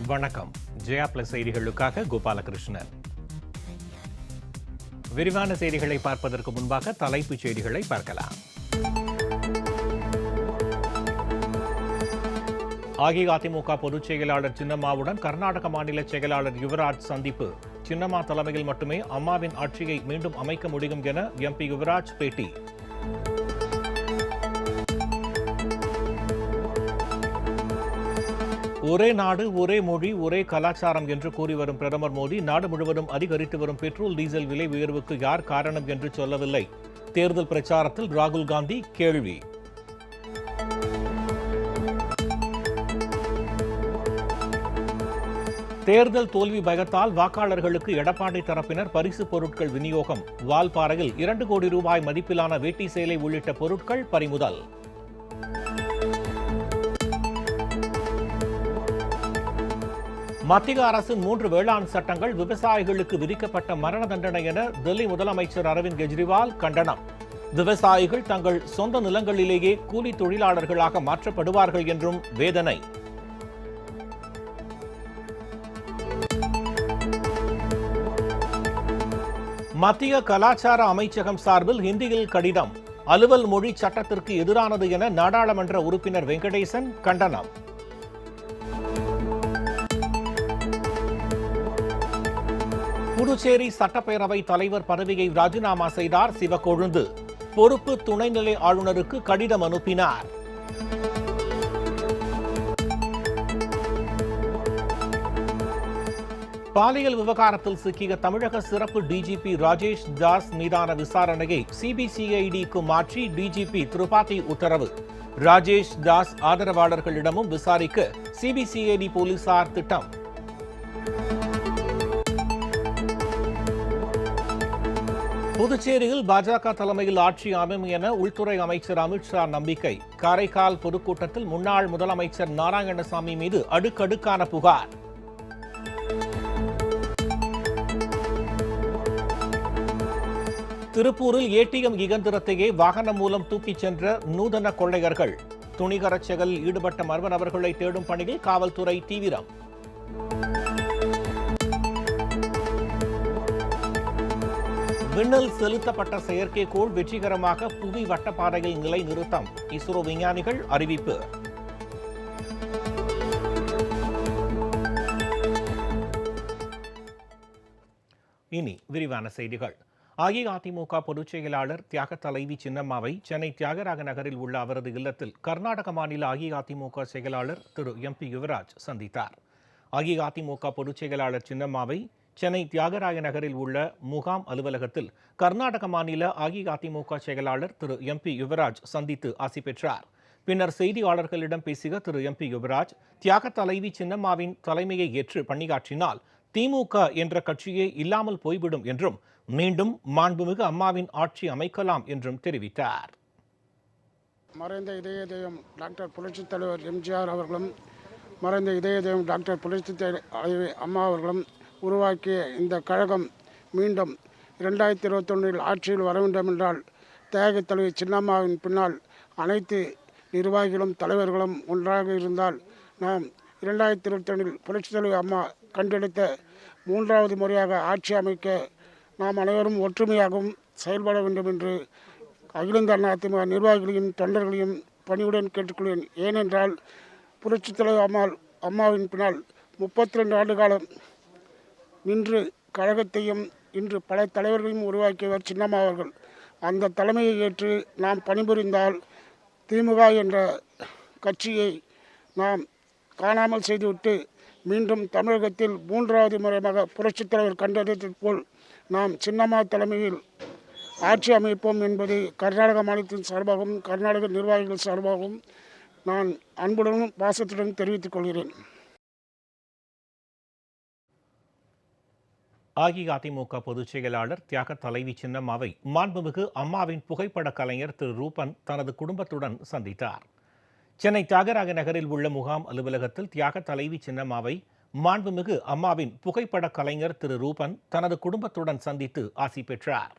வணக்கம். ஜெயா பிளஸ் செய்திகளுக்காக கோபாலகிருஷ்ணன். விரிவான செய்திகளை பார்ப்பதற்கு முன்பாக தலைப்புச் செய்திகளை பார்க்கலாம். அஇஅதிமுக பொதுச் செயலாளர் சின்னம்மாவுடன் கர்நாடக மாநில செயலாளர் யுவராஜ் சந்திப்பு. சின்னம்மா தலைமையில் மட்டுமே அம்மாவின் ஆட்சியை மீண்டும் அமைக்க முடியும் என எம்பி யுவராஜ் பேட்டி. ஒரே நாடு, ஒரே மொழி, ஒரே கலாச்சாரம் என்று கூறி வரும் பிரதமர் மோடி நாடு முழுவதும் அதிகரித்து வரும் பெட்ரோல், டீசல் விலை உயர்வுக்கு யார் காரணம் என்று சொல்லவில்லை. தேர்தல் பிரச்சாரத்தில் ராகுல் காந்தி கேள்வி. தேர்தல் தோல்வி பயத்தால் வாக்காளர்களுக்கு எடப்பாடி தரப்பினர் பரிசு பொருட்கள் விநியோகம். வால்பாறையில் 2 கோடி ரூபாய் மதிப்பிலான வேட்டி சேலை உள்ளிட்ட பொருட்கள் பறிமுதல். மத்திய அரசின் 3 வேளாண் சட்டங்கள் விவசாயிகளுக்கு விதிக்கப்பட்ட மரண தண்டனை என டெல்லி முதலமைச்சர் அரவிந்த் கெஜ்ரிவால் கண்டனம். விவசாயிகள் தங்கள் சொந்த நிலங்களிலேயே கூலி தொழிலாளர்களாக மாற்றப்படுவார்கள் என்றும் வேதனை. மத்திய கலாச்சார அமைச்சகம் சார்பில் ஹிந்தியில் கடிதம். அலுவல் மொழி சட்டத்திற்கு எதிரானது என நாடாளுமன்ற உறுப்பினர் வெங்கடேசன் கண்டனம். புதுச்சேரி சட்டப்பேரவை தலைவர் பதவியை ராஜினாமா செய்தார் சிவக்கொழுந்து. பொறுப்பு துணைநிலை ஆளுநருக்கு கடிதம் அனுப்பினார். பாலியல் விவகாரத்தில் சிக்கிய தமிழக சிறப்பு டிஜிபி ராஜேஷ் தாஸ் மீதான விசாரணையை சிபிசிஐடிக்கு மாற்றி டிஜிபி திரிபாதி உத்தரவு. ராஜேஷ் தாஸ் ஆதரவாளர்களிடமும் விசாரிக்க சிபிசிஐடி போலீசார் திட்டம். புதுச்சேரியில் பாஜக தலைமையில் ஆட்சி அமையும் என உள்துறை அமைச்சர் அமித்ஷா நம்பிக்கை. காரைக்கால் பொதுக்கூட்டத்தில் முன்னாள் முதலமைச்சர் நாராயணசாமி மீது அடுக்கடுக்கான புகார். திருப்பூரில் ஏடிஎம் இயந்திரத்தையே வாகனம் மூலம் தூக்கிச் சென்ற நூதன கொள்ளையர்கள். துணிகரச் செயலில் ஈடுபட்ட மர்ம நபர்களை தேடும் பணியில் காவல்துறை தீவிரம். விண்ணில் செலுத்தப்பட்ட செயற்கைக்கோள் வெற்றிகரமாக புவி வட்டப்பாதையில் நிலைநிறுத்தம். இஸ்ரோ விஞ்ஞானிகள் அறிவிப்பு. இனி விரிவான செய்திகள். அஇஅதிமுக பொதுச் செயலாளர் தியாக தலைவி சின்னம்மாவை சென்னை தியாகராக நகரில் உள்ள அவரது இல்லத்தில் கர்நாடக மாநில அஇஅதிமுக செயலாளர் திரு எம்பி யுவராஜ் சந்தித்தார். அஇஅதிமுக பொதுச் செயலாளர் சின்னம்மாவை சென்னை தியாகராய நகரில் உள்ள முகாம் அலுவலகத்தில் கர்நாடக மாநில அஇஅதிமுக செயலாளர் திரு எம்பி யுவராஜ் சந்தித்து ஆசி பெற்றார். பின்னர் செய்தியாளர்களிடம் பேசிய திரு எம்பி யுவராஜ், தியாக தலைவி சின்னம்மாவின் தலைமையை ஏற்று பணியாற்றினால் திமுக என்ற கட்சியே இல்லாமல் போய்விடும் என்றும் மீண்டும் மாண்புமிகு அம்மாவின் ஆட்சி அமைக்கலாம் என்றும் தெரிவித்தார். மறைந்த இதய தெய்வம் டாக்டர் புரட்சித் தலைவர் எம்ஜிஆர் அவர்களும் மறைந்த இதய தெய்வம் டாக்டர் புரட்சித் தலைவர் அம்மா அவர்களும் உருவாக்கிய இந்த கழகம் மீண்டும் 2021 ஆட்சியில் வர வேண்டும் என்றால் தியாக தலைவி சின்னம்மாவின் பின்னால் அனைத்து நிர்வாகிகளும் தலைவர்களும் ஒன்றாக இருந்தால் நாம் 2022 புரட்சித் தலைவர் அம்மா கண்டெடுத்த 3வது முறையாக ஆட்சி அமைக்க நாம் அனைவரும் ஒற்றுமையாகவும் செயல்பட வேண்டும் என்று அகில இந்திய அண்ணா அதிமுக நிர்வாகிகளையும் தொண்டர்களையும் பணியுடன் கேட்டுக்கொள்வேன். ஏனென்றால் புரட்சித் தலைவர் அம்மாவின் பின்னால் 32 ஆண்டு காலம் நின்று கழகத்தையும் இன்று பல தலைவர்களையும் உருவாக்கியவர் சின்னம்மா அவர்கள். அந்த தலைமையை ஏற்று நாம் பணிபுரிந்தால் திமுக என்ற கட்சியை நாம் காணாமல் செய்துவிட்டு மீண்டும் தமிழகத்தில் 3வது முறையாக புரட்சித் தலைவர் கண்டறிந்தது போல் நாம் சின்னம்மா தலைமையில் ஆட்சி அமைப்போம் என்பதை கர்நாடக மாநிலத்தின் சார்பாகவும் கர்நாடக நிர்வாகிகள் சார்பாகவும் நான் அன்புடனும் பாசத்துடன் தெரிவித்துக் கொள்கிறேன். அஇஅதிமுக பொதுச் செயலாளர் தியாக தலைவி சின்னம்மாவை மாண்புமிகு அம்மாவின் புகைப்பட கலைஞர் திரு ரூபன் தனது குடும்பத்துடன் சந்தித்தார். சென்னை தியாகராய நகரில் உள்ள முகாம் அலுவலகத்தில் தியாக தலைவி சின்னம்மாவை மாண்புமிகு அம்மாவின் புகைப்பட கலைஞர் திரு ரூபன் தனது குடும்பத்துடன் சந்தித்து ஆசி பெற்றார்.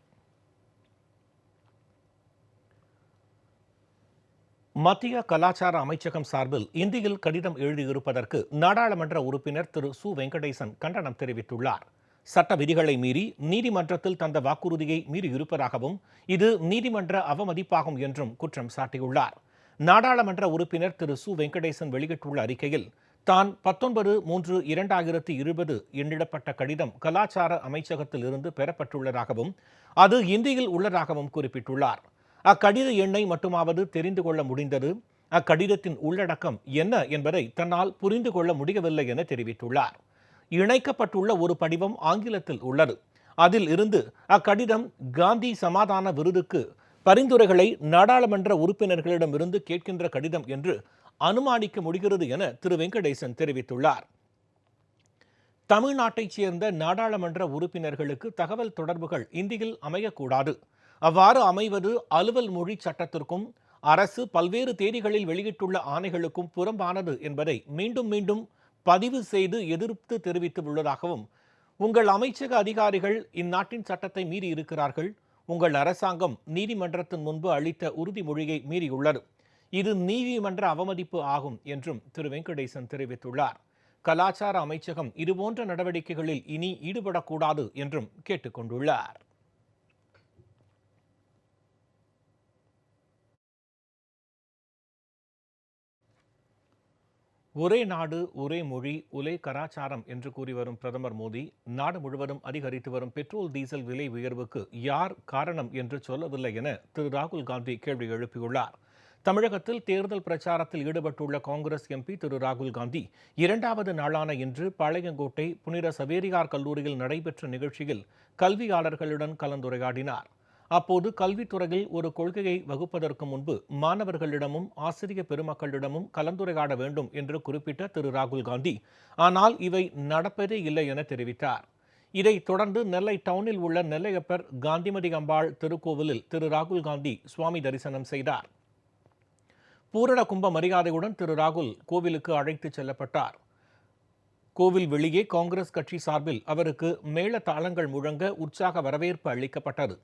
மத்திய கலாச்சார அமைச்சகம் சார்பில் இந்தியில் கடிதம் எழுதியிருப்பதற்கு நாடாளுமன்ற உறுப்பினர் திரு சு வெங்கடேசன் கண்டனம் தெரிவித்துள்ளார். சட்ட விதிகளை மீறி நீதிமன்றத்தில் தந்த வாக்குறுதியை மீறியிருப்பதாகவும் இது நீதிமன்ற அவமதிப்பாகும் என்றும் குற்றம் சாட்டியுள்ளார். நாடாளுமன்ற உறுப்பினர் திரு சு வெங்கடேசன் வெளியிட்டுள்ள அறிக்கையில் தான் 19/3/2020 எண்ணிடப்பட்ட கடிதம் கலாச்சார அமைச்சகத்தில் இருந்து பெறப்பட்டுள்ளதாகவும் அது இந்தியில் உள்ளதாகவும் குறிப்பிட்டுள்ளார். அக்கடித எண்ணை மட்டுமாவது தெரிந்து கொள்ள முடிந்தது, அக்கடிதத்தின் உள்ளடக்கம் என்ன என்பதை தன்னால் புரிந்து கொள்ள முடியவில்லை என தெரிவித்துள்ளார். இணைக்கப்பட்டுள்ள ஒரு படிவம் ஆங்கிலத்தில் உள்ளது. அதில் இருந்து அக்கடிதம் காந்தி சமாதான விருதுக்கு பரிந்துரைகளை நாடாளுமன்ற உறுப்பினர்களிடமிருந்து கேட்கின்ற கடிதம் என்று அனுமானிக்க முடிகிறது என திரு வெங்கடேசன் தெரிவித்துள்ளார். தமிழ்நாட்டைச் சேர்ந்த நாடாளுமன்ற உறுப்பினர்களுக்கு தகவல் தொடர்புகள் இந்தியில் அமையக்கூடாது. அவ்வாறு அமைவது அலுவல் மொழி சட்டத்திற்கும் அரசு பல்வேறு தேதிகளில் வெளியிட்டுள்ள ஆணைகளுக்கும் புறம்பானது என்பதை மீண்டும் மீண்டும் பதிவு செய்து எதிர்ப்பு தெரிவித்துள்ளதாகவும், உங்கள் அமைச்சக அதிகாரிகள் இந்நாட்டின் சட்டத்தை மீறி இருக்கிறார்கள். உங்கள் அரசாங்கம் நீதிமன்றத்தின் முன்பு அளித்த உறுதிமொழியை மீறியுள்ளது. இது நீதிமன்ற அவமதிப்பு ஆகும் என்றும் திரு வெங்கடேசன் தெரிவித்துள்ளார். கலாச்சார அமைச்சகம் இதுபோன்ற நடவடிக்கைகளில் இனி ஈடுபடக்கூடாது என்றும் கேட்டுக்கொண்டுள்ளார். ஒரே நாடு ஒரே மொழி ஒரே கலாச்சாரம் என்று கூறி வரும் பிரதமர் மோடி நாடு முழுவதும் அதிகரித்து வரும் பெட்ரோல் டீசல் விலை உயர்வுக்கு யார் காரணம் என்று சொல்லவில்லை என திரு ராகுல் காந்தி கேள்வி எழுப்பியுள்ளார். தமிழகத்தில் தேர்தல் பிரச்சாரத்தில் ஈடுபட்டுள்ள காங்கிரஸ் எம்பி திரு ராகுல் காந்தி 2வது நாளான இன்று பாளையங்கோட்டை புனித சவேரியார் கல்லூரியில் நடைபெற்ற நிகழ்ச்சியில் கல்வியாளர்களுடன் கலந்துரையாடினார். அப்போது கல்வித்துறையில் ஒரு கொள்கையை வகுப்பதற்கு முன்பு மாணவர்களிடமும் ஆசிரியர் பெருமக்களிடமும் கலந்துரையாட வேண்டும் என்று குறிப்பிட்ட திரு ராகுல் காந்தி, ஆனால் இவை நடப்பதே இல்லை என தெரிவித்தார். இதைத் தொடர்ந்து நெல்லை டவுனில் உள்ள நெல்லையப்பர் காந்திமதி அம்பாள் திருக்கோவிலில் திரு ராகுல் காந்தி சுவாமி தரிசனம் செய்தார். பூரண கும்ப மரியாதையுடன் திரு ராகுல் கோவிலுக்கு அழைத்துச் செல்லப்பட்டார். கோவில் வெளியே காங்கிரஸ் கட்சி சார்பில் அவருக்கு மேள தாளங்கள் முழங்க உற்சாக வரவேற்பு அளிக்கப்பட்டது.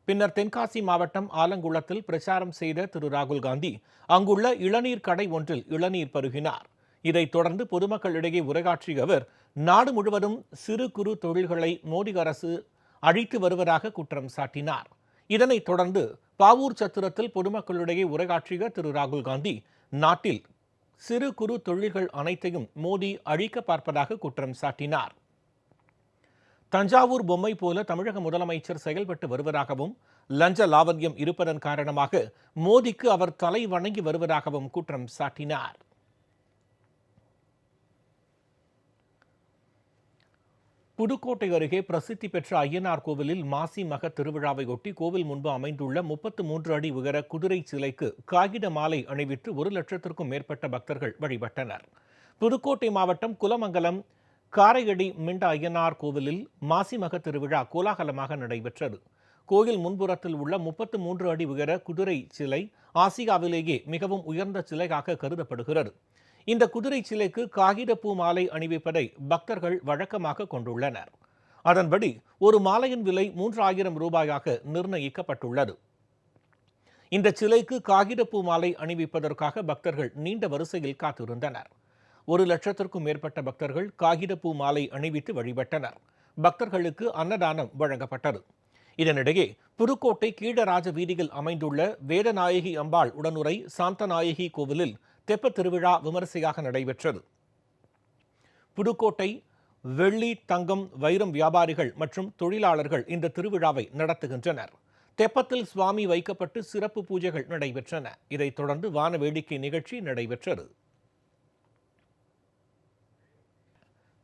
பின்னர் தென்காசி மாவட்டம் ஆலங்குளத்தில் பிரச்சாரம் செய்த திரு ராகுல் காந்தி அங்குள்ள இளநீர் கடை ஒன்றில் இளநீர் பருகினார். இதைத் தொடர்ந்து பொதுமக்களிடையே உரையாற்றிய அவர் நாடு முழுவதும் சிறு குறு தொழில்களை மோடி அரசு அழித்து வருவதாக குற்றம் சாட்டினார். இதனைத் தொடர்ந்து பாவூர் சத்திரத்தில் பொதுமக்களிடையே உரையாற்றிய திரு ராகுல் காந்தி நாட்டில் சிறு குறு தொழில்கள் அனைத்தையும் மோடி அழிக்க பார்ப்பதாக குற்றம் சாட்டினார். தஞ்சாவூர் பொம்மை போல தமிழக முதலமைச்சர் செயல்பட்டு வருவதாகவும் லஞ்ச லாவண்யம் இருப்பதன் காரணமாக மோடிக்கு அவர் தலை வணங்கி வருவதாகவும் குற்றம் சாட்டினார். புதுக்கோட்டை அருகே பிரசித்தி பெற்ற ஐயனார் கோவிலில் மாசி மக திருவிழாவையொட்டி கோவில் முன்பு அமைந்துள்ள 33 அடி உயர குதிரை சிலைக்கு காகித மாலை அணிவித்து 1 லட்சத்திற்கும் மேற்பட்ட பக்தர்கள் வழிபட்டனர். புதுக்கோட்டை மாவட்டம் குலமங்கலம் காரையடி மிண்ட ஐயனார் கோவிலில் மாசி மக திருவிழா கோலாகலமாக நடைபெற்றது. கோயில் முன்புறத்தில் உள்ள 33 அடி உயர குதிரை சிலை ஆசியாவிலேயே மிகவும் உயர்ந்த சிலையாக கருதப்படுகிறது. இந்த குதிரை சிலைக்கு காகித பூ மாலை அணிவிப்பதை பக்தர்கள் வழக்கமாக கொண்டுள்ளனர். அதன்படி ஒரு மாலையின் விலை 3000 ரூபாயாக நிர்ணயிக்கப்பட்டுள்ளது. இந்த சிலைக்கு காகித பூ மாலை அணிவிப்பதற்காக பக்தர்கள் நீண்ட வரிசையில் காத்திருந்தனர். 1 லட்சத்திற்கும் மேற்பட்ட பக்தர்கள் காகித பூ மாலை அணிவித்து வழிபட்டனர். பக்தர்களுக்கு அன்னதானம் வழங்கப்பட்டது. இதனிடையே புதுக்கோட்டை கீழராஜ வீதியில் அமைந்துள்ள வேதநாயகி அம்பாள் உடனுரை சாந்தநாயகி கோவிலில் தெப்பத் திருவிழா விமரிசையாக நடைபெற்றது. புதுக்கோட்டை வெள்ளி, தங்கம், வைரம் வியாபாரிகள் மற்றும் தொழிலாளர்கள் இந்த திருவிழாவை நடத்துகின்றனர். தெப்பத்தில் சுவாமி வைக்கப்பட்டு சிறப்பு பூஜைகள் நடைபெற்றன. இதைத் தொடர்ந்து வான வேடிக்கை நிகழ்ச்சி நடைபெற்றது.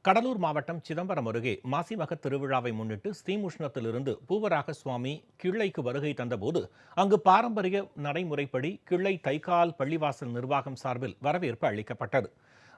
கடலூர் மாவட்டம் சிதம்பரம் அருகே மாசிமக திருவிழாவை முன்னிட்டு ஸ்ரீமுஷ்ணத்திலிருந்து பூவராக சுவாமி கிள்ளைக்கு வருகை தந்தபோது அங்கு பாரம்பரிய நடைமுறைப்படி கிள்ளை தைக்கால் பள்ளிவாசல் நிர்வாகம் சார்பில் வரவேற்பு அளிக்கப்பட்டது.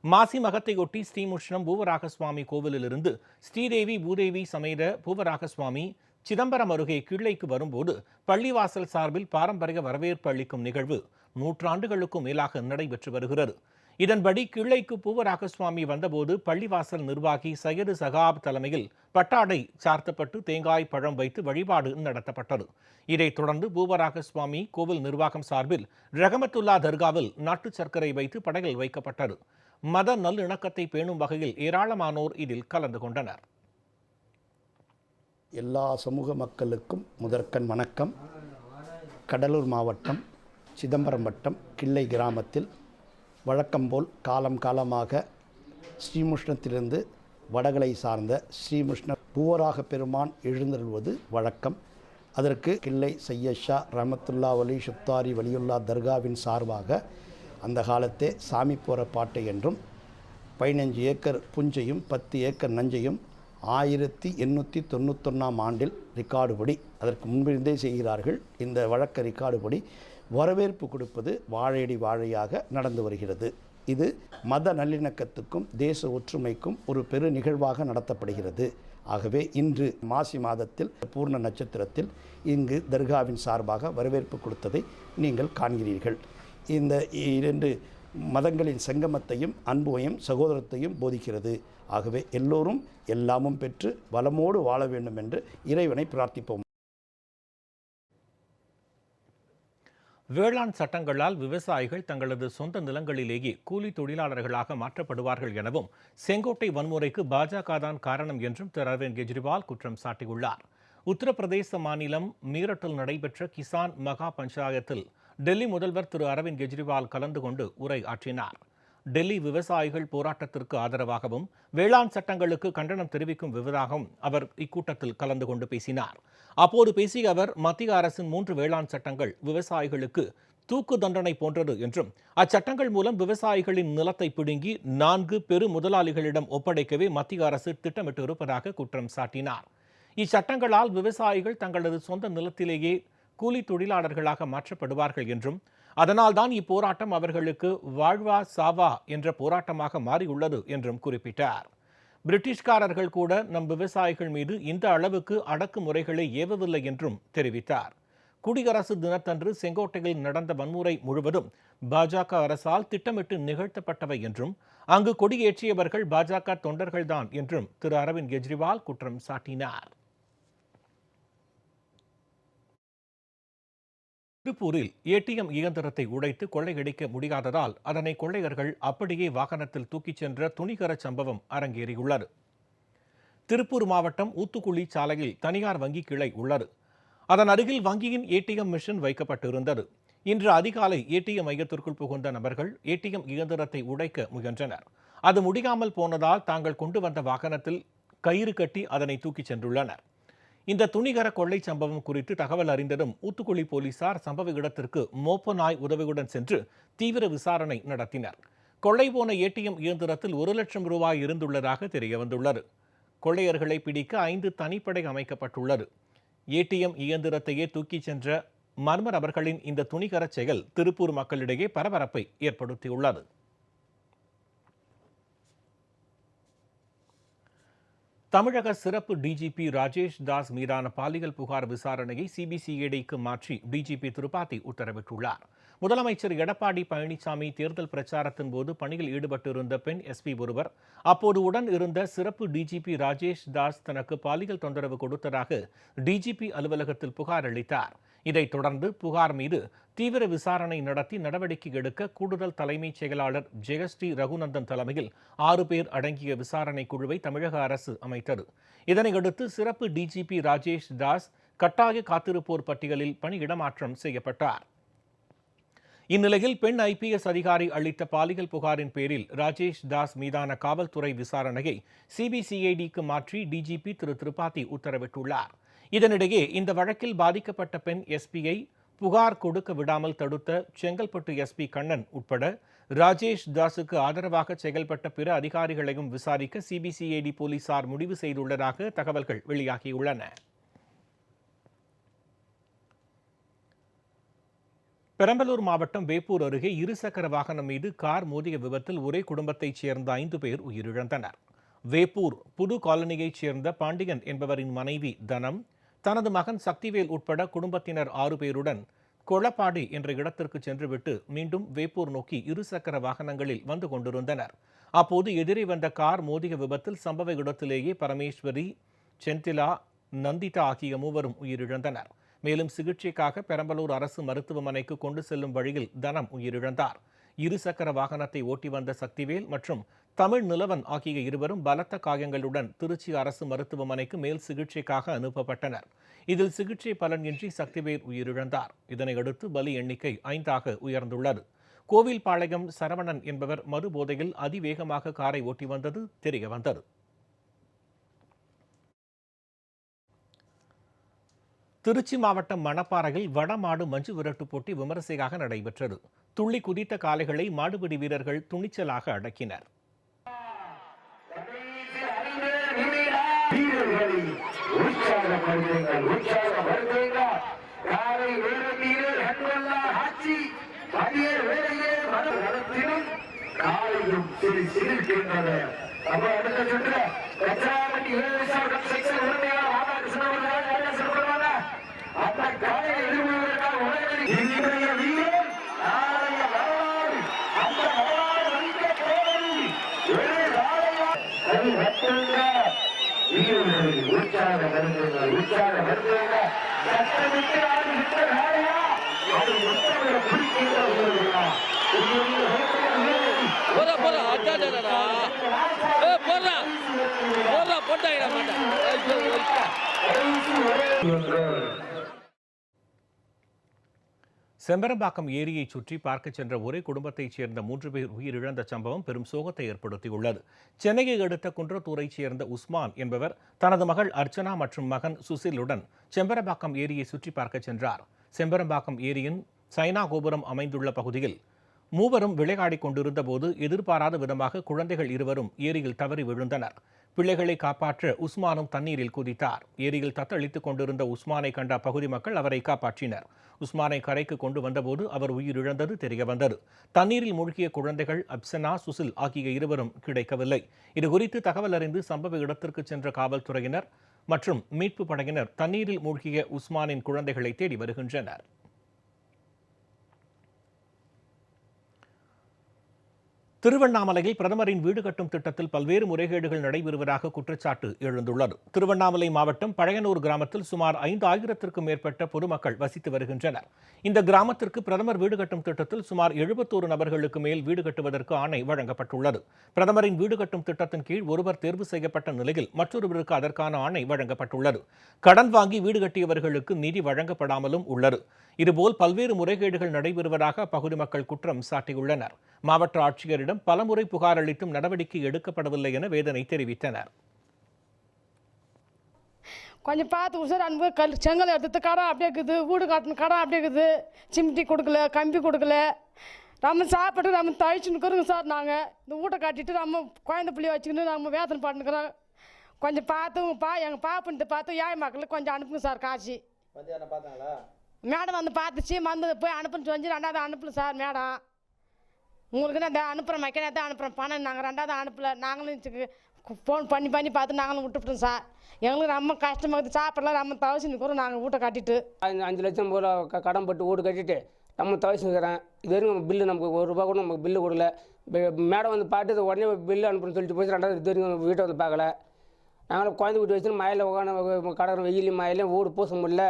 மாசி மகத்தையொட்டி ஸ்ரீமுஷ்ணம் பூவராக சுவாமி கோவிலிலிருந்து ஸ்ரீதேவி பூதேவி சமேத பூவராக சுவாமி சிதம்பரம் அருகே கிள்ளைக்கு வரும்போது பள்ளிவாசல் சார்பில் பாரம்பரிய வரவேற்பு அளிக்கும் நிகழ்வு 100 ஆண்டுகளுக்கும் மேலாக நடைபெற்று வருகிறது. இதன்படி கிள்ளைக்கு பூவராகசுவாமி வந்தபோது பள்ளிவாசல் நிர்வாகி சையது சகாப் தலைமையில் பட்டாடை சார்த்தப்பட்டு தேங்காய் பழம் வைத்து வழிபாடு நடத்தப்பட்டது. இதைத் தொடர்ந்து பூவராகசுவாமி கோவில் நிர்வாகம் சார்பில் ரஹமத்துல்லா தர்காவில் நாட்டு சர்க்கரை வைத்து படையல் வைக்கப்பட்டது. மத நல்லிணக்கத்தை பேணும் வகையில் ஏராளமானோர் இதில் கலந்து கொண்டனர். எல்லா சமூக மக்களுக்கும் முதற்கண் வணக்கம். கடலூர் மாவட்டம் சிதம்பரம் வட்டம் கிள்ளை கிராமத்தில் வழக்கம்போல் காலமாக ஸ்ரீமுஷ்ணத்திலிருந்து வடகலை சார்ந்த ஸ்ரீமுஷ்ண பூவராக பெருமான் எழுந்தருள்வது வழக்கம். அதற்கு கிள்ளை சையஷா ரஹமத்துல்லா வலி சுத்தாரி வலியுல்லா தர்காவின் சார்பாக அந்த காலத்தே சாமி போகிற பாட்டை என்றும் 15 ஏக்கர் புஞ்சையும் 10 ஏக்கர் நஞ்சையும் 1891 ஆண்டில் ரெக்கார்டு படி அதற்கு முன்பிருந்தே செய்கிறார்கள். இந்த வழக்க ரெக்கார்டு படி வரவேற்பு கொடுப்பது வாழையடி வாழையாக நடந்து வருகிறது. இது மத நல்லிணக்கத்துக்கும் தேச ஒற்றுமைக்கும் ஒரு பெரு நிகழ்வாக நடத்தப்படுகிறது. ஆகவே இன்று மாசி மாதத்தில் பூர்ண நட்சத்திரத்தில் இங்கு தர்காவின் சார்பாக வரவேற்பு கொடுத்ததை நீங்கள் காண்கிறீர்கள். இந்த 2 மதங்களின் சங்கமத்தையும் அன்பையும் சகோதரத்தையும் போதிக்கிறது. ஆகவே எல்லோரும் எல்லாமும் பெற்று வளமோடு வாழ வேண்டும் என்று இறைவனை பிரார்த்திப்போம். வேளாண் சட்டங்களால் விவசாயிகள் தங்களது சொந்த நிலங்களிலேயே கூலி தொழிலாளர்களாக மாற்றப்படுவார்கள் எனவும் செங்கோட்டை வன்முறைக்கு பாஜக தான் காரணம் என்றும் திரு அரவிந்த் கெஜ்ரிவால் குற்றம் சாட்டியுள்ளார். உத்தரப்பிரதேச மாநிலம் மீரட்டில் நடைபெற்ற கிசான் மகா பஞ்சாயத்தில் டெல்லி முதல்வர் திரு அரவிந்த் கெஜ்ரிவால் கலந்து கொண்டு உரை ஆற்றினார். டெல்லி விவசாயிகள் போராட்டத்திற்கு ஆதரவாகவும் வேளாண் சட்டங்களுக்கு கண்டனம் தெரிவிக்கும் விவதாகவும் அவர் இக்கூட்டத்தில் கலந்து கொண்டு பேசினார். அப்போது பேசிய அவர் மத்திய அரசின் 3 வேளாண் சட்டங்கள் விவசாயிகளுக்கு தூக்கு தண்டனை போன்றது என்றும் அச்சட்டங்கள் மூலம் விவசாயிகளின் நிலத்தை பிடுங்கி 4 பெரு முதலாளிகளிடம் ஒப்படைக்கவே மத்திய அரசு திட்டமிட்டு இருப்பதாக குற்றம் சாட்டினார். இச்சட்டங்களால் விவசாயிகள் தங்களது சொந்த நிலத்திலேயே கூலி தொழிலாளர்களாக மாற்றப்படுவார்கள் என்றும் அதனால்தான் இப்போராட்டம் அவர்களுக்கு வாழ்வா சாவா என்ற போராட்டமாக மாறியுள்ளது என்றும் குறிப்பிட்டார். பிரிட்டிஷ்காரர்கள் கூட நம் விவசாயிகள் மீது இந்த அளவுக்கு அடக்குமுறைகளை ஏவவில்லை என்றும் தெரிவித்தார். குடியரசு தினத்தன்று செங்கோட்டையில் நடந்த வன்முறை முழுவதும் பாஜக அரசால் திட்டமிட்டு நிகழ்த்தப்பட்டவை என்றும் அங்கு கொடியேற்றியவர்கள் பாஜக தொண்டர்கள்தான் என்றும் திரு அரவிந்த் கெஜ்ரிவால் குற்றம் சாட்டினார். திருப்பூரில் ஏடிஎம் இயந்திரத்தை உடைத்து கொள்ளையடிக்க முடியாததால் அதனை கொள்ளையர்கள் அப்படியே வாகனத்தில் தூக்கிச் சென்ற துணிகர சம்பவம் அரங்கேறியுள்ளது. திருப்பூர் மாவட்டம் ஊத்துக்குளி சாலையில் தனியார் வங்கி கிளை உள்ளது. அதன் அருகில் வங்கியின் ஏடிஎம் மிஷின் வைக்கப்பட்டிருந்தது. இன்று அதிகாலை ஏடிஎம் மையத்திற்குள் புகுந்த நபர்கள் ஏடிஎம் இயந்திரத்தை உடைக்க முயன்றனர். அது முடியாமல் போனதால் தாங்கள் கொண்டு வந்த வாகனத்தில் கயிறு கட்டி அதனை தூக்கிச் சென்றுள்ளனர். இந்த துணிகர கொள்ளை சம்பவம் குறித்து தகவல் அறிந்ததும் ஊத்துக்குளி போலீசார் சம்பவ இடத்திற்கு மோப்ப நாய் உதவியுடன் சென்று தீவிர விசாரணை நடத்தினர். கொள்ளை போன ஏடிஎம் இயந்திரத்தில் 1 லட்சம் ரூபாய் இருந்துள்ளதாக தெரியவந்துள்ளது. கொள்ளையர்களை பிடிக்க 5 தனிப்படை அமைக்கப்பட்டுள்ளது. ஏடிஎம் இயந்திரத்தையே தூக்கிச் சென்ற மர்ம நபர்களின் இந்த துணிகர செயல் திருப்பூர் மக்களிடையே பரபரப்பை ஏற்படுத்தியுள்ளது. தமிழக சிறப்பு டிஜிபி ராஜேஷ் தாஸ் மீதான பாலியல் புகார் விசாரணையை சிபிசிஐடிக்கு மாற்றி டிஜிபி திரிபாதி உத்தரவிட்டுள்ளார். முதலமைச்சர் எடப்பாடி பழனிசாமி தேர்தல் பிரச்சாரத்தின் போது பணியில் ஈடுபட்டிருந்த பெண் எஸ்பி ஒருவர் அப்போது உடன் இருந்த சிறப்பு டிஜிபி ராஜேஷ் தாஸ் தனக்கு பாலியல் தொந்தரவு கொடுத்ததாக டிஜிபி அலுவலகத்தில் புகார் அளித்தார். இதைத் தொடர்ந்து புகார் மீது தீவிர விசாரணை நடத்தி நடவடிக்கை எடுக்க கூடுதல் தலைமைச் செயலாளர் ஜெயஸ்ரீ ரகுநந்தன் தலைமையில் 6 பேர் அடங்கிய விசாரணை குழுவை தமிழக அரசு அமைத்தது. இதனையடுத்து சிறப்பு டிஜிபி ராஜேஷ் தாஸ் கட்டாய காத்திருப்போர் பட்டியலில் பணியிடமாற்றம் செய்யப்பட்டார். இந்நிலையில் பெண் ஐபிஎஸ் அதிகாரி அளித்த பாலியல் புகாரின் பேரில் ராஜேஷ் தாஸ் மீதான காவல்துறை விசாரணையை சிபிசிஐடிக்கு மாற்றி டிஜிபி திரு திரிபாதி உத்தரவிட்டுள்ளார். இதனிடையே இந்த வழக்கில் பாதிக்கப்பட்ட பெண் எஸ்பியை புகார் கொடுக்க விடாமல் தடுத்த செங்கல்பட்டு எஸ்பி கண்ணன் உட்பட ராஜேஷ் தாஸுக்கு ஆதரவாக செயல்பட்ட பிற அதிகாரிகளையும் விசாரிக்க சிபிசிஐடி போலீசார் முடிவு செய்துள்ளதாக தகவல்கள் வெளியாகியுள்ளன. பெரம்பலூர் மாவட்டம் வேப்பூர் அருகே இருசக்கர வாகனம் மீது கார் மோதிய விபத்தில் ஒரே குடும்பத்தைச் சேர்ந்த 5 பேர் உயிரிழந்தனர். வேப்பூர் புது காலனியைச் சேர்ந்த பாண்டியன் என்பவரின் மனைவி தனம், தனது மகன் சக்திவேல் உட்பட குடும்பத்தினர் 6 பேருடன் கொளப்பாடி என்ற இடத்திற்கு சென்றுவிட்டு மீண்டும் வேப்பூர் நோக்கி இருசக்கர வாகனங்களில் வந்து கொண்டிருந்தனர். அப்போது எதிரே வந்த கார் மோதிய விபத்தில் சம்பவ இடத்திலேயே பரமேஸ்வரி, செந்திலா, நந்திதா ஆகிய மூவரும் உயிரிழந்தனர். மேலும் சிகிச்சைக்காக பெரம்பலூர் அரசு மருத்துவமனைக்கு கொண்டு செல்லும் வழியில் தனம் உயிரிழந்தார். இருசக்கர வாகனத்தை ஓட்டி வந்த சக்திவேல் மற்றும் தமிழ் நிலவன் ஆகிய இருவரும் பலத்த காயங்களுடன் திருச்சி அரசு மருத்துவமனைக்கு மேல் சிகிச்சைக்காக அனுப்பப்பட்டனர். இதில் சிகிச்சை பலனின்றி சக்திவேல் உயிரிழந்தார். இதனையடுத்து பலி எண்ணிக்கை 5ஆக உயர்ந்துள்ளது. கோவில்பாளையம் சரவணன் என்பவர் மது போதையில் அதிவேகமாக காரை ஓட்டி வந்தது தெரியவந்தது. திருச்சி மாவட்டம் மணப்பாறையில் வடமாடு மஞ்சு விரட்டு போட்டி விமரிசையாக நடைபெற்றது. துள்ளி குதித்த காளைகளை மாடுபிடி வீரர்கள் துணிச்சலாக அடக்கினர். செம்பரம்பாக்கம் ஏரியை சுற்றி பார்க்க சென்ற ஒரே குடும்பத்தைச் சேர்ந்த 3 பேர் உயிரிழந்த சம்பவம் பெரும் சோகத்தை ஏற்படுத்தியுள்ளது. சென்னையை அடுத்த குன்றத்தூரைச் சேர்ந்த உஸ்மான் என்பவர் தனது மகள் அர்ச்சனா மற்றும் மகன் சுசிலுடன் செம்பரம்பாக்கம் ஏரியை சுற்றி பார்க்க சென்றார். செம்பரம்பாக்கம் ஏரியின் சைனா கோபுரம் அமைந்துள்ள பகுதியில் மூவரும் விளையாடிக் கொண்டிருந்த போது எதிர்பாராத விதமாக குழந்தைகள் இருவரும் ஏரியில் தவறி விழுந்தனர். பிள்ளைகளை காப்பாற்ற உஸ்மானும் தண்ணீரில் குதித்தார். ஏரியில் தத்தளித்துக் கொண்டிருந்த உஸ்மானை கண்ட அப்பகுதி மக்கள் அவரை காப்பாற்றினர். உஸ்மானை கரைக்கு கொண்டு வந்தபோது அவர் உயிரிழந்தது தெரியவந்தது. தண்ணீரில் மூழ்கிய குழந்தைகள் அப்சனா, சுசில் ஆகிய இருவரும் கிடைக்கவில்லை. இதுகுறித்து தகவல் அறிந்து சம்பவ இடத்திற்கு சென்ற காவல்துறையினர் மற்றும் மீட்பு படையினர் தண்ணீரில் மூழ்கிய உஸ்மானின் குழந்தைகளை தேடி வருகின்றனர். திருவண்ணாமலையில் பிரதமரின் வீடு கட்டும் திட்டத்தில் பல்வேறு முறைகேடுகள் நடைபெறுவதாக குற்றச்சாட்டு எழுந்துள்ளது. திருவண்ணாமலை மாவட்டம் பழையனூர் கிராமத்தில் சுமார் 5000த்திற்கும் மேற்பட்ட பொதுமக்கள் வசித்து வருகின்றனர். இந்த கிராமத்திற்கு பிரதமர் வீடு கட்டும் திட்டத்தில் சுமார் 71 நபர்களுக்கு மேல் வீடு கட்டுவதற்கு ஆணை வழங்கப்பட்டுள்ளது. பிரதமரின் வீடு கட்டும் திட்டத்தின் கீழ் ஒருவர் தேர்வு செய்யப்பட்ட நிலையில் மற்றொருவருக்கு அதற்கான ஆணை வழங்கப்பட்டுள்ளது. கடன் வாங்கி வீடு கட்டியவர்களுக்கு நிதி வழங்கப்படாமலும் உள்ளது. இதுபோல் பல்வேறு முறைகேடுகள் நடைபெறுவதாக அப்பகுதி மக்கள் குற்றம் சாட்டியுள்ளனர். மாவட்ட ஆட்சியரிடம் பலமுறை புகார் அளித்தும் நடவடிக்கை எடுக்கப்படவில்லை என வேதனை தெரிவித்தனர். கொஞ்சம் பார்த்து சார், அன்பு செங்கல் எடுத்து கடை அப்படியே இருக்குது, வீடு காட்டணும் கடை அப்படியே இருக்குது, சிமிட்டி கொடுக்கல, கம்பி கொடுக்கல, நம்ம சாப்பிட்டு நம்ம தழிச்சுன்னுக்குறோங்க சார். நாங்கள் இந்த வீட்டை கட்டிட்டு நம்ம குழந்தை பிள்ளைய வச்சுக்கின்னு நம்ம வேதனை பண்ணிக்கிறோம். கொஞ்சம் பார்த்துங்கப்பா, எங்கள் பாப்புன்ட்டு பார்த்து ஏழை மக்களுக்கு கொஞ்சம் அனுப்புங்க சார் காசு. பார்த்தாங்களா? மேடம் வந்து பார்த்துச்சு, வந்து போய் அனுப்புன்னு சொல்லி 2வது அனுப்பல சார். மேடம் உங்களுக்கு நான் அனுப்புகிறேன், மைக்கனே தான் அனுப்புகிறேன் பணம். நாங்கள் 2வது அனுப்பலை. நாங்களும் ஃபோன் பண்ணி பண்ணி நாங்களும் விட்டுவிட்டோம் சார். எங்களுக்கு ரொம்ப கஷ்டமாக இருக்குது, சாப்பிடலாம். நம்ம தவசி நிற்கிறோம் நாங்கள் வீட்டை கட்டிட்டு 5 லட்சம் போல கடன் போட்டு வீடு கட்டிட்டு நம்ம தவசி நிற்கிறேன். இது வரைக்கும் நம்ம பில்லு நமக்கு ₹1 கூட நமக்கு பில்லு கொடுக்கல. மேடம் வந்து பார்த்து உடனே பில்லு அனுப்புன்னு சொல்லிட்டு போய் 2வது இது வரைக்கும் வீட்டை வந்து பார்க்கல. நாங்களும் குழந்தை வீட்டு வச்சுன்னு மழையில் உட்காந்து கடற்கரை வெயிலையும் மழையிலையும் வீடு பூச முடியல.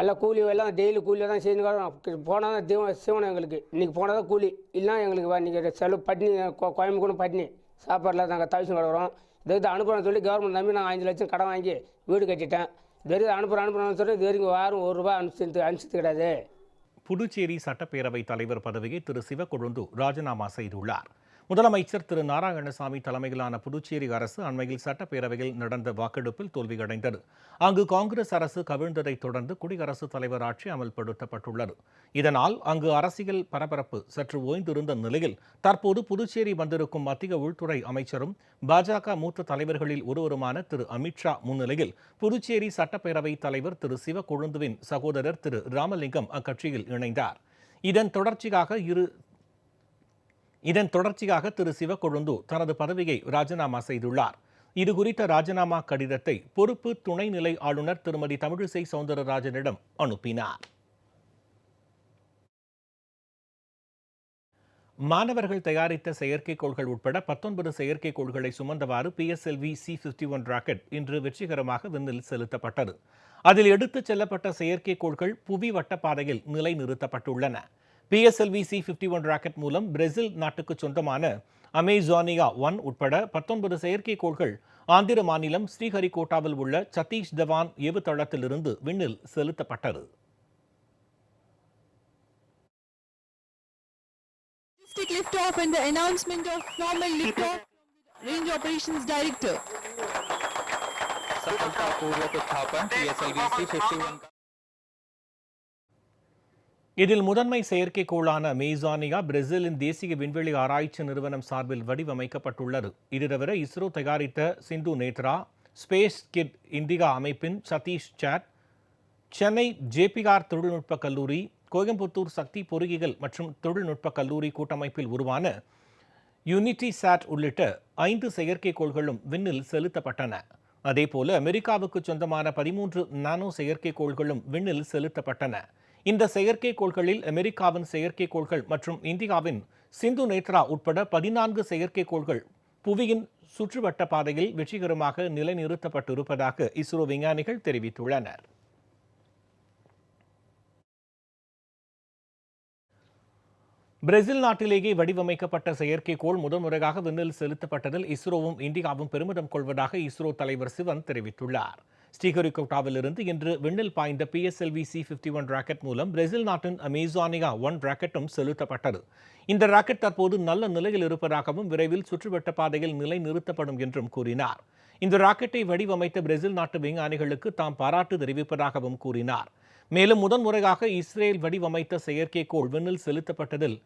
எல்லாம் கூலி எல்லாம் டெய்லி கூலியாக தான் செஞ்சு போனால் தான் சிவனம் எங்களுக்கு. இன்றைக்கி போனால் தான் கூலி, இல்லைனா எங்களுக்கு இன்றைக்கி செலவு பட்டினி, கோயம்பு கூட பட்டினி, சாப்பாடில் நாங்கள் தவிச்சு கிடக்குறோம். இதை அனுப்புகிறோன்னு சொல்லி கவர்மெண்ட் நம்பி நாங்கள் 5 லட்சம் கடன் வாங்கி வீடு கட்டிட்டேன். இது வரைக்கும் அனுப்புகிறோன்னு சொல்லி இது வரைக்கும் வாரம் ₹1 அனுப்பிச்சது கிடையாது. புதுச்சேரி சட்டப்பேரவைத் தலைவர் பதவியை திரு சிவக்கொழுந்து ராஜினாமா செய்துள்ளார். முதலமைச்சர் திரு நாராயணசாமி தலைமையிலான புதுச்சேரி அரசு அண்மையில் சட்டப்பேரவையில் நடந்த வாக்கெடுப்பில் தோல்வியடைந்தது. அங்கு காங்கிரஸ் அரசு கவிழ்ந்ததைத் தொடர்ந்து குடியரசுத் தலைவர் ஆட்சி அமல்படுத்தப்பட்டுள்ளது. இதனால் அங்கு அரசியல் பரபரப்பு சற்று ஓய்ந்திருந்த நிலையில் தற்போது புதுச்சேரி வந்திருக்கும் மத்திய உள்துறை அமைச்சரும் பாஜக மூத்த தலைவர்களில் ஒருவருமான திரு அமித்ஷா முன்னிலையில் புதுச்சேரி சட்டப்பேரவைத் தலைவர் திரு சிவக்கொழுந்துவின் சகோதரர் திரு ராமலிங்கம் அக்கட்சியில் இணைந்தார். இதன் தொடர்ச்சியாக திரு சிவக்கொழுந்து தனது பதவியை ராஜினாமா செய்துள்ளார். இதுகுறித்த ராஜினாமா கடிதத்தை பொறுப்பு துணைநிலை ஆளுநர் திருமதி தமிழிசை சவுந்தரராஜனிடம் அனுப்பினார். மாணவர்கள் தயாரித்த செயற்கைக்கோள்கள் உட்பட 19 செயற்கைக்கோள்களை சுமந்தவாறு PSLV C-51 ராக்கெட் இன்று வெற்றிகரமாக விண்ணில் செலுத்தப்பட்டது. அதில் எடுத்துச் செல்லப்பட்ட செயற்கைக்கோள்கள் புவி வட்டப்பாதையில் நிலைநிறுத்தப்பட்டுள்ளன. PSLV C-51 ராக்கெட் மூலம் பிரேசில் நாட்டுக்கு சொந்தமான அமேசானியா 1 உட்பட 19 செயற்கைக்கோள்கள் ஆந்திர மாநிலம் ஸ்ரீஹரிகோட்டாவில் உள்ள சதீஷ் தவான் ஏவுதளத்திலிருந்து விண்ணில் செலுத்தப்பட்டது. Liftoff and the announcement of formal liftoff from the Range Operations Director. सफलतापूर्वक उत्थापन PSLV C-51 இதில் முதன்மை செயற்கைக்கோளான மெய்சானியா பிரேசிலின் தேசிய விண்வெளி ஆராய்ச்சி நிறுவனம் சார்பில் வடிவமைக்கப்பட்டுள்ளது. இது தவிர இஸ்ரோ தயாரித்த சிந்து நேத்ரா, ஸ்பேஸ் கிட் இண்டிகா அமைப்பின் சதீஷ் சாட், சென்னை ஜேபிஆர் தொழில்நுட்ப கல்லூரி, கோயம்புத்தூர் சக்தி பொறியியல் மற்றும் தொழில்நுட்ப கல்லூரி கூட்டமைப்பில் உருவான யூனிட்டி சாட் உள்ளிட்ட 5 செயற்கைக்கோள்களும் விண்ணில் செலுத்தப்பட்டன. அதேபோல அமெரிக்காவுக்கு சொந்தமான 13 நானோ செயற்கைக்கோள்களும் விண்ணில் செலுத்தப்பட்டன. இந்த செயற்கைக்கோள்களில் அமெரிக்காவின் செயற்கைக்கோள்கள் மற்றும் இந்தியாவின் சிந்து நேத்ரா உட்பட 14 செயற்கைக்கோள்கள் புவியின் சுற்றுவட்ட பாதையில் வெற்றிகரமாக நிலைநிறுத்தப்பட்டிருப்பதாக இஸ்ரோ விஞ்ஞானிகள் தெரிவித்துள்ளனர். பிரேசில் நாட்டிலேயே வடிவமைக்கப்பட்ட செயற்கைக்கோள் முதன்முறையாக விண்ணில் செலுத்தப்பட்டதில் இஸ்ரோவும் இந்தியாவும் பெருமிதம் கொள்வதாக இஸ்ரோ தலைவர் சிவன் தெரிவித்துள்ளார். ஸ்ரீஹரிகோட்டாவிலிருந்து இன்று விண்ணில் பாய்ந்த PSLV C-51 ராக்கெட் மூலம் பிரேசில் நாட்டின் அமேசானியா 1 ராக்கெட்டும் செலுத்தப்பட்டது. இந்த ராக்கெட் தற்போது நல்ல நிலையில் இருப்பதாகவும் விரைவில் சுற்றுவட்ட பாதையில் நிலை நிறுத்தப்படும் என்றும் கூறினார். இந்த ராக்கெட்டை வடிவமைத்த பிரேசில் நாட்டு விஞ்ஞானிகளுக்கு தாம் பாராட்டு தெரிவிப்பதாகவும் கூறினார். மேலும் முதன்முறையாக இஸ்ரேல் வடிவமைத்த செயற்கைக்கோள் விண்ணில் செலுத்தப்பட்டதில்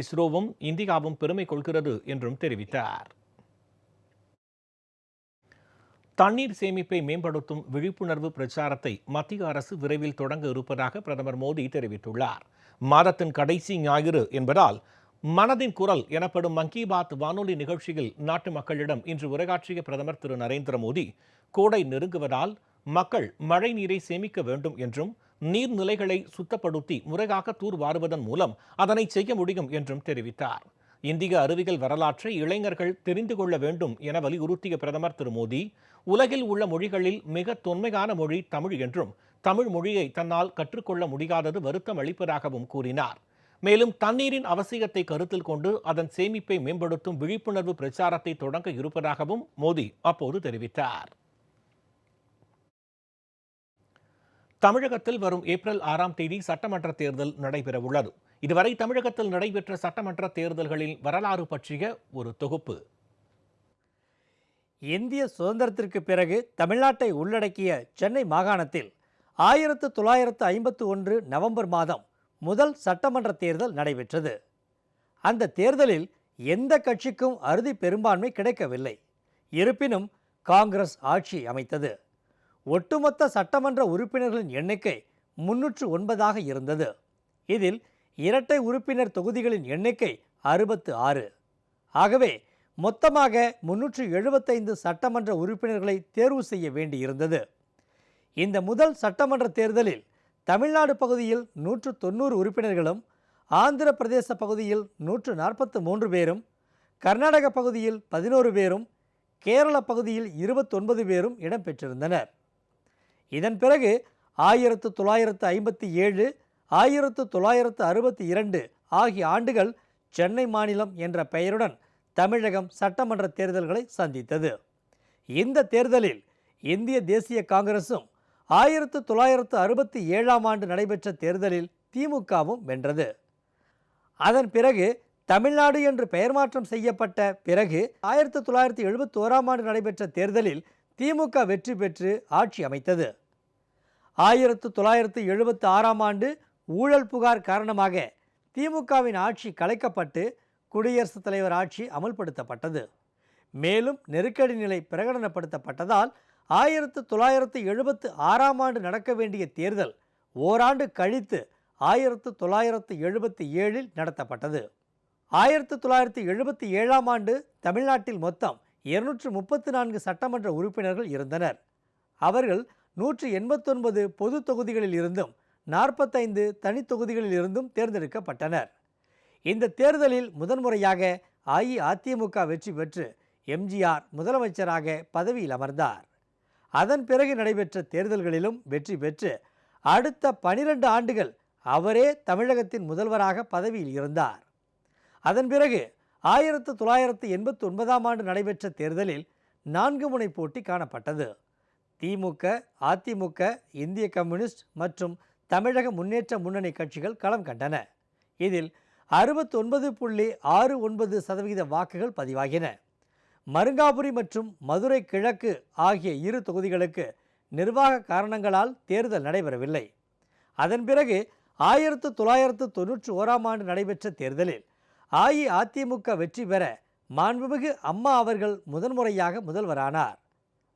இஸ்ரோவும் இந்தியாவும் பெருமை கொள்கிறது என்றும் தெரிவித்தார். தண்ணீர் சேமிப்பை மேம்படுத்தும் விழிப்புணர்வு பிரச்சாரத்தை மத்திய அரசு விரைவில் தொடங்க இருப்பதாக பிரதமர் மோடி தெரிவித்துள்ளார். மாதத்தின் கடைசி ஞாயிறு என்பதால் மனதின் குரல் எனப்படும் மன் கி பாத் வானொலி நிகழ்ச்சியில் நாட்டு மக்களிடம் இன்று உரையாற்றிய பிரதமர் திரு நரேந்திர மோடி, கோடை நெருங்குவதால் மக்கள் மழை நீரை சேமிக்க வேண்டும் என்றும் நீர்நிலைகளை சுத்தப்படுத்தி முறையாக தூர்வாருவதன் மூலம் அதனை செய்ய முடியும் என்றும் தெரிவித்தார். இந்திய அறிவியல் வரலாற்றை இளைஞர்கள் தெரிந்து கொள்ள வேண்டும் என வலியுறுத்திய பிரதமர் திரு மோடி, உலகில் உள்ள மொழிகளில் மிக தொன்மையான மொழி தமிழ் என்றும் தமிழ் மொழியை தன்னால் கற்றுக்கொள்ள முடியாதது வருத்தம் அளிப்பதாகவும் கூறினார். மேலும் தண்ணீரின் அவசியத்தை கருத்தில் கொண்டு அதன் சேமிப்பை மேம்படுத்தும் விழிப்புணர்வு பிரச்சாரத்தை தொடங்க இருப்பதாகவும் மோடி அப்போது தெரிவித்தார். தமிழகத்தில் வரும் ஏப்ரல் 6ஆம் தேதி சட்டமன்ற தேர்தல் நடைபெறவுள்ளது. இதுவரை தமிழகத்தில் நடைபெற்ற சட்டமன்ற தேர்தல்களின் வரலாறு பற்றிய ஒரு தொகுப்பு. இந்திய சுதந்திரத்திற்கு பிறகு தமிழ்நாட்டை உள்ளடக்கிய சென்னை மாகாணத்தில் 1951 நவம்பர் மாதம் முதல் சட்டமன்ற தேர்தல் நடைபெற்றது. அந்த தேர்தலில் எந்த கட்சிக்கும் அறுதி பெரும்பான்மை கிடைக்கவில்லை. இருப்பினும் காங்கிரஸ் ஆட்சி அமைத்தது. ஒட்டுமொத்த சட்டமன்ற உறுப்பினர்களின் எண்ணிக்கை 309ஆக இருந்தது. இதில் இரட்டை உறுப்பினர் தொகுதிகளின் எண்ணிக்கை 66. ஆகவே மொத்தமாக 375 சட்டமன்ற உறுப்பினர்களை தேர்வு செய்ய வேண்டியிருந்தது. இந்த முதல் சட்டமன்ற தேர்தலில் தமிழ்நாடு பகுதியில் 190 உறுப்பினர்களும், ஆந்திர பிரதேச பகுதியில் 143 பேரும், கர்நாடக பகுதியில் 11 பேரும், கேரள பகுதியில் 29 பேரும் இடம்பெற்றிருந்தனர். இதன் பிறகு 1957, 1962 ஆகிய ஆண்டுகள் சென்னை மாநிலம் என்ற பெயருடன் தமிழகம் சட்டமன்ற தேர்தல்களை சந்தித்தது. இந்த தேர்தலில் இந்திய தேசிய காங்கிரசும் 1967ஆம் ஆண்டு நடைபெற்ற தேர்தலில் திமுகவும் வென்றது. அதன் பிறகு தமிழ்நாடு என்று பெயர் மாற்றம் செய்யப்பட்ட பிறகு 1971ஆம் ஆண்டு நடைபெற்ற தேர்தலில் திமுக வெற்றி பெற்று ஆட்சி அமைத்தது. 1976ஆம் ஆண்டு ஊழல் புகார் காரணமாக திமுகவின் ஆட்சி கலைக்கப்பட்டு குடியரசுத் தலைவர் ஆட்சி அமல்படுத்தப்பட்டது. மேலும் நெருக்கடி நிலை பிரகடனப்படுத்தப்பட்டதால் 1976ஆம் ஆண்டு நடக்க வேண்டிய தேர்தல் ஓராண்டு கழித்து 1977இல் நடத்தப்பட்டது. 1977ஆம் ஆண்டு தமிழ்நாட்டில் மொத்தம் 234 சட்டமன்ற உறுப்பினர்கள் இருந்தனர். அவர்கள் 189 பொது தொகுதிகளில் இருந்தும் 45 தனி தொகுதிகளில் இருந்தும் தேர்ந்தெடுக்கப்பட்டனர். இந்த தேர்தலில் முதன்முறையாக அஇஅதிமுக வெற்றி பெற்று எம்ஜிஆர் முதலமைச்சராக பதவியில் அமர்ந்தார். அதன் பிறகு நடைபெற்ற தேர்தல்களிலும் வெற்றி பெற்று அடுத்த 12 ஆண்டுகள் அவரே தமிழகத்தின் முதல்வராக பதவியில் இருந்தார். அதன் பிறகு 1989ஆம் ஆண்டு நடைபெற்ற தேர்தலில் 4 முனை போட்டி காணப்பட்டது. திமுக, அதிமுக, இந்திய கம்யூனிஸ்ட் மற்றும் தமிழக முன்னேற்ற முன்னணி கட்சிகள் களம் கண்டன. இதில் 69.69% வாக்குகள் பதிவாகின. மருங்காபுரி மற்றும் மதுரை கிழக்கு ஆகிய 2 தொகுதிகளுக்கு நிர்வாக காரணங்களால் தேர்தல் நடைபெறவில்லை. அதன் பிறகு 1991ஆம் ஆண்டு நடைபெற்ற தேர்தலில் அஇஅதிமுக வெற்றி பெற மாண்புமிகு அம்மா அவர்கள் முதன்முறையாக முதல்வரானார்.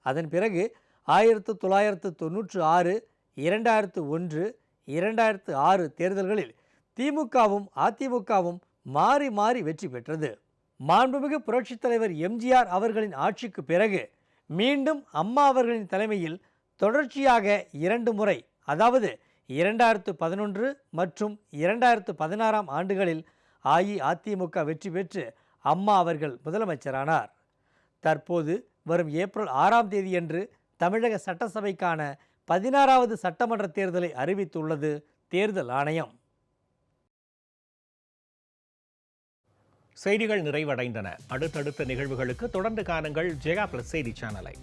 அதன் பிறகு 1996, 2001, 2006 தேர்தல்களில் திமுகவும் அதிமுகவும் மாறி மாறி வெற்றி பெற்றது. மாண்புமிகு புரட்சித் தலைவர் எம்ஜிஆர் அவர்களின் ஆட்சிக்கு பிறகு மீண்டும் அம்மா அவர்களின் தலைமையில் தொடர்ச்சியாக 2 முறை, அதாவது 2011 மற்றும் 2016ஆம் ஆண்டுகளில் அஇஅதிமுக வெற்றி பெற்று அம்மா அவர்கள் முதலமைச்சரானார். தற்போது வரும் ஏப்ரல் 6ஆம் தேதியன்று தமிழக சட்டசபைக்கான 16வது சட்டமன்ற தேர்தலை அறிவித்துள்ளது தேர்தல் ஆணையம். செய்திகள் நிறைவடைந்தன. அடுத்தடுத்த நிகழ்வுகளுக்கு தொடர்ந்து காணுங்கள் ஜெயா பிளஸ் செய்தி சேனலை.